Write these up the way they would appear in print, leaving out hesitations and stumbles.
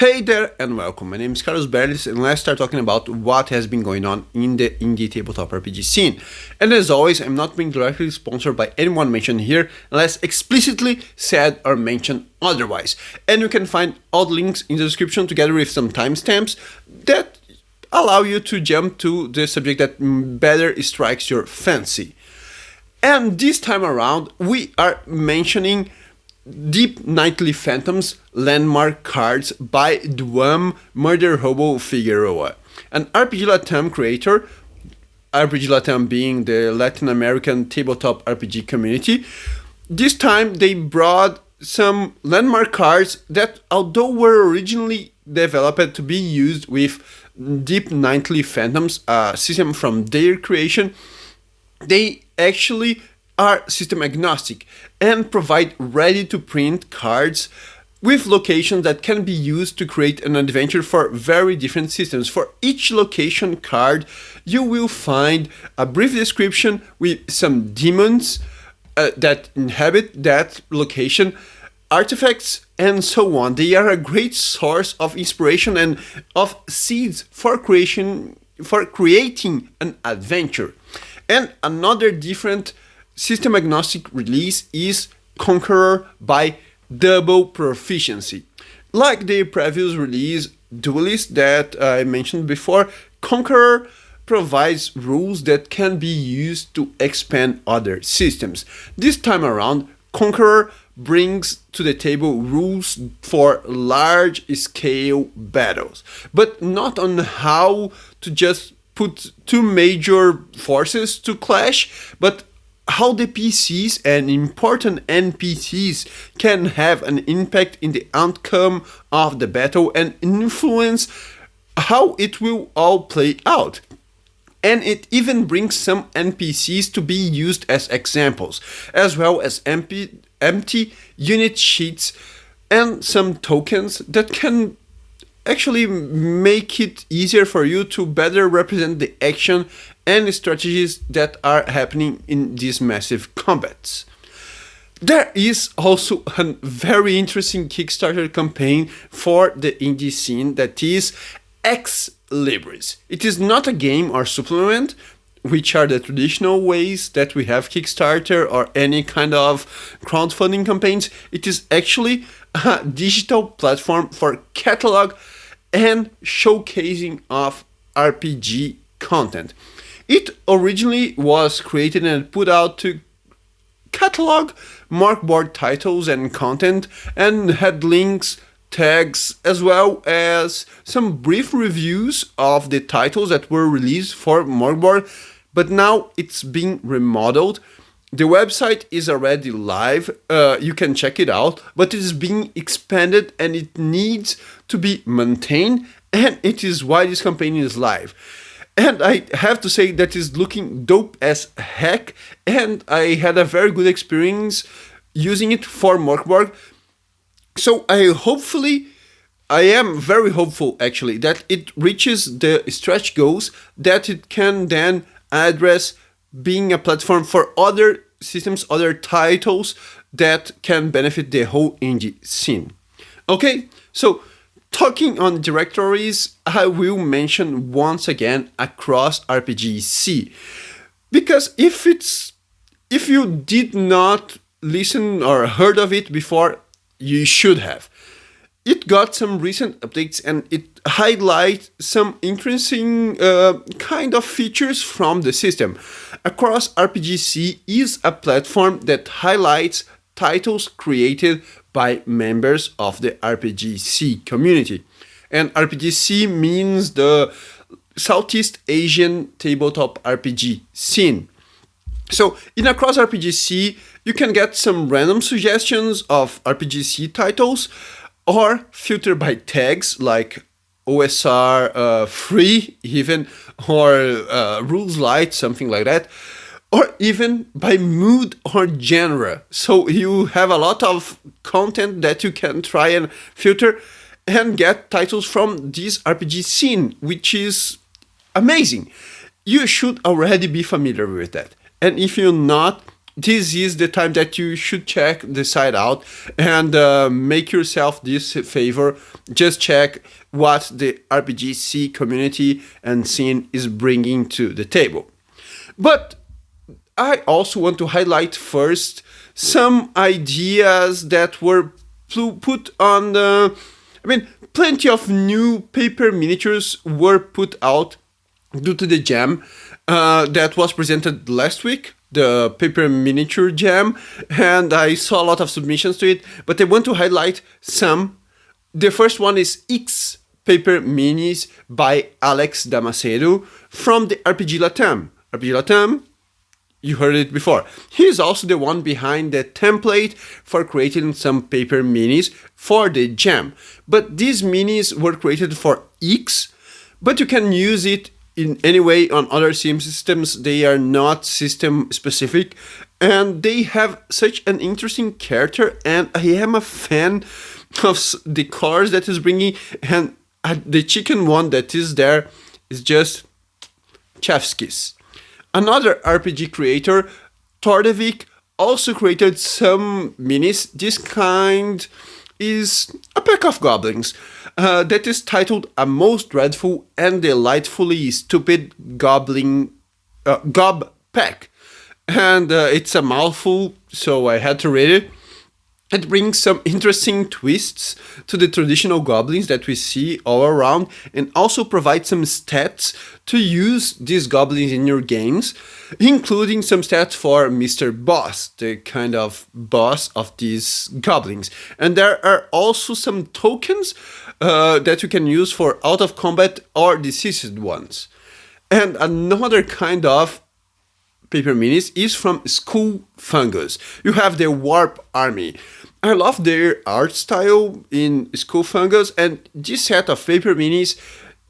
Hey there and welcome, my name is Carlos Berlis and let's start talking about what has been going on in the indie tabletop RPG scene. And as always, I'm not being directly sponsored by anyone mentioned here unless explicitly said or mentioned otherwise. And you can find all the links in the description together with some timestamps that allow you to jump to the subject that better strikes your fancy. And this time around, we are mentioning Deep Nightly Fathoms landmark cards by Duam Murder Hobo Figueroa, an RPG Latam creator, RPG Latam being the Latin American tabletop RPG community. This time they brought some landmark cards that, although were originally developed to be used with Deep Nightly Fathoms, a system from their creation, they actually are system agnostic and provide ready-to-print cards with locations that can be used to create an adventure for very different systems. For each location card, you will find a brief description with some demons that inhabit that location, artifacts, and so on. They are a great source of inspiration and of seeds for creating an adventure. And another different system agnostic release is Conqueror by Double Proficiency. Like the previous release, Duelist, that I mentioned before, Conqueror provides rules that can be used to expand other systems. This time around, Conqueror brings to the table rules for large-scale battles, but not on how to just put two major forces to clash, but how the PCs and important NPCs can have an impact in the outcome of the battle and influence how it will all play out. And it even brings some NPCs to be used as examples, as well as empty unit sheets and some tokens that can actually make it easier for you to better represent the action and strategies that are happening in these massive combats. There is also a very interesting Kickstarter campaign for the indie scene that is Ex-Libris. It is not a game or supplement, which are the traditional ways that we have Kickstarter or any kind of crowdfunding campaigns. It is actually a digital platform for catalog and showcasing of RPG content. It originally was created and put out to catalog markboard titles and content, and had links, tags, as well as some brief reviews of the titles that were released for markboard, but now it's being remodeled. The website is already live, you can check it out, but it is being expanded and it needs to be maintained, and it is why this campaign is live. And I have to say that is looking dope as heck, and I had a very good experience using it for Morkborg. So I am very hopeful actually that it reaches the stretch goals, that it can then address being a platform for other systems, other titles that can benefit the whole indie scene. Okay, so talking on directories, I will mention once again Across RPGSEA, because if you did not listen or heard of it before, you should have. It got some recent updates and it highlights some interesting kind of features from the system. Across RPGSEA is a platform that highlights titles created by members of the RPGSEA community. And RPGSEA means the Southeast Asian tabletop RPG scene. So in Across RPGSEA, you can get some random suggestions of RPGSEA titles, or filter by tags like OSR free even, or rules light, something like that, or even by mood or genre. So you have a lot of content that you can try and filter and get titles from this RPG scene, which is amazing. You should already be familiar with that. And if you're not, this is the time that you should check the site out and make yourself this favor. Just check what the RPGSEA community and scene is bringing to the table. But I also want to highlight first some ideas that were put on the... plenty of new paper miniatures were put out due to the jam that was presented last week, the paper miniature jam, and I saw a lot of submissions to it, but I want to highlight some. The first one is Ixx Paper Minis by Alex Damasceno from the RPG Latam. RPG Latam, you heard it before. He is also the one behind the template for creating some paper minis for the jam. But these minis were created for Ixx, but you can use it in any way on other sim systems. They are not system specific, and they have such an interesting character, and I am a fan of the colors that is bringing, and the chicken one that is there is just chef's kiss. Another RPG creator, Tordevik, also created some minis. This kind is a pack of goblins that is titled A Most Dreadful and Delightfully Stupid Gobb Pack. And it's a mouthful, so I had to read it. It brings some interesting twists to the traditional goblins that we see all around, and also provides some stats to use these goblins in your games, including some stats for Mr. Boss, the kind of boss of these goblins. And there are also some tokens that you can use for out of combat or deceased ones. And another kind of paper minis is from School Fungus. You have the Warp Army. I love their art style in School Fungus, and this set of paper minis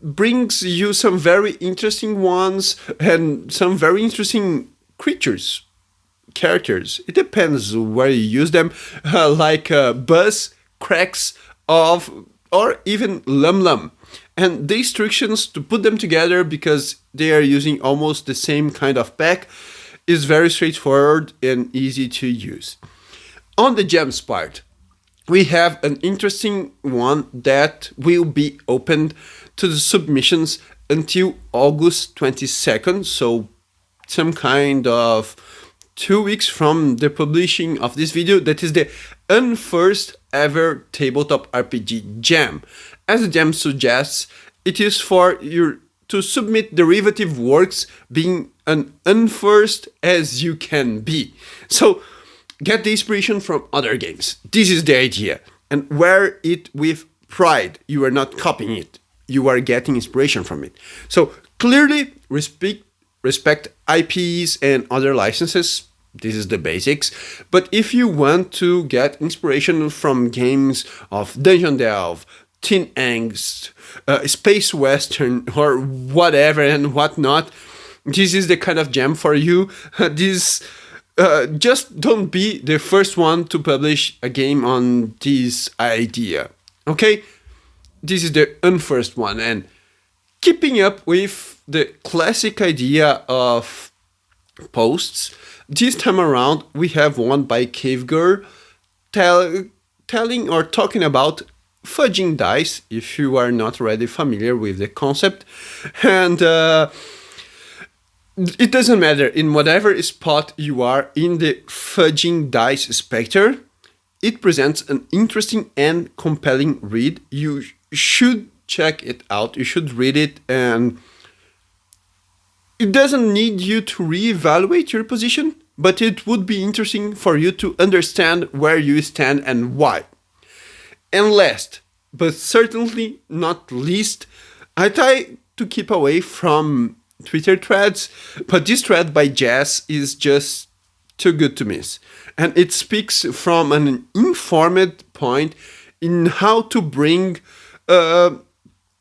brings you some very interesting ones and some very interesting characters. It depends where you use them, like Buzz, Cracks, or even Lum Lum. And the instructions to put them together, because they are using almost the same kind of pack, is very straightforward and easy to use. On the gems part, we have an interesting one that will be opened to the submissions until August 22nd, so some kind of 2 weeks from the publishing of this video. That is the Unfirst ever tabletop RPG jam. As the jam suggests, it is for you to submit derivative works being an unfirst as you can be. So get the inspiration from other games. This is the idea. And wear it with pride. You are not copying it. You are getting inspiration from it. So clearly respect IPs and other licenses. This is the basics. But if you want to get inspiration from games of Dungeon Delve, Teen Angst, Space Western, or whatever and whatnot, this is the kind of jam for you. Just don't be the first one to publish a game on this idea, okay? This is the Unfirst one, and keeping up with the classic idea of posts, this time around we have one by Cave Girl telling or talking about Fudging Dice, if you are not already familiar with the concept. And it doesn't matter in whatever spot you are in the Fudging Dice spectre, it presents an interesting and compelling read. You should check it out, you should read it, and it doesn't need you to reevaluate your position, but it would be interesting for you to understand where you stand and why. And last, but certainly not least, I try to keep away from Twitter threads, but this thread by Jazz is just too good to miss. And it speaks from an informed point in how to bring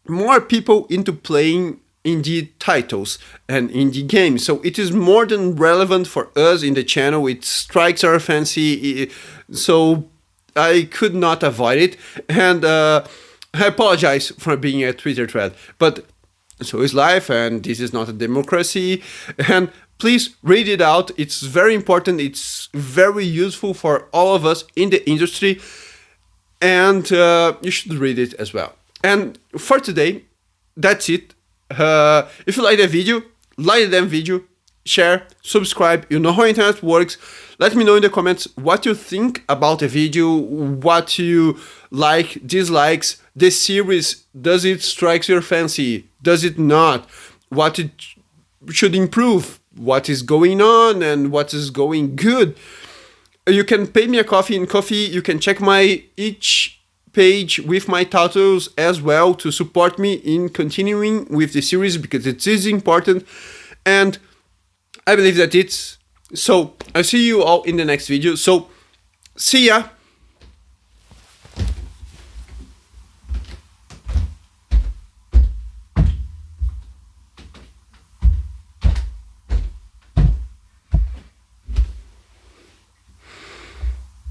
more people into playing indie titles and indie games. So it is more than relevant for us in the channel. It strikes our fancy, so I could not avoid it. And I apologize for being a Twitter thread, but so is life, and this is not a democracy. And please read it out. It's very important. It's very useful for all of us in the industry, and you should read it as well. And for today, that's it. If you like the video, like the damn video, share, subscribe. You know how internet works. Let me know in the comments what you think about the video, what you like, dislikes, the series. Does it strike your fancy? Does it not? What it should improve? What is going on and what is going good? You can pay me a coffee in Coffee. You can check my Ixx page with my titles as well to support me in continuing with the series, because it is important. And I believe that it's so. I'll see you all in the next video. So see ya.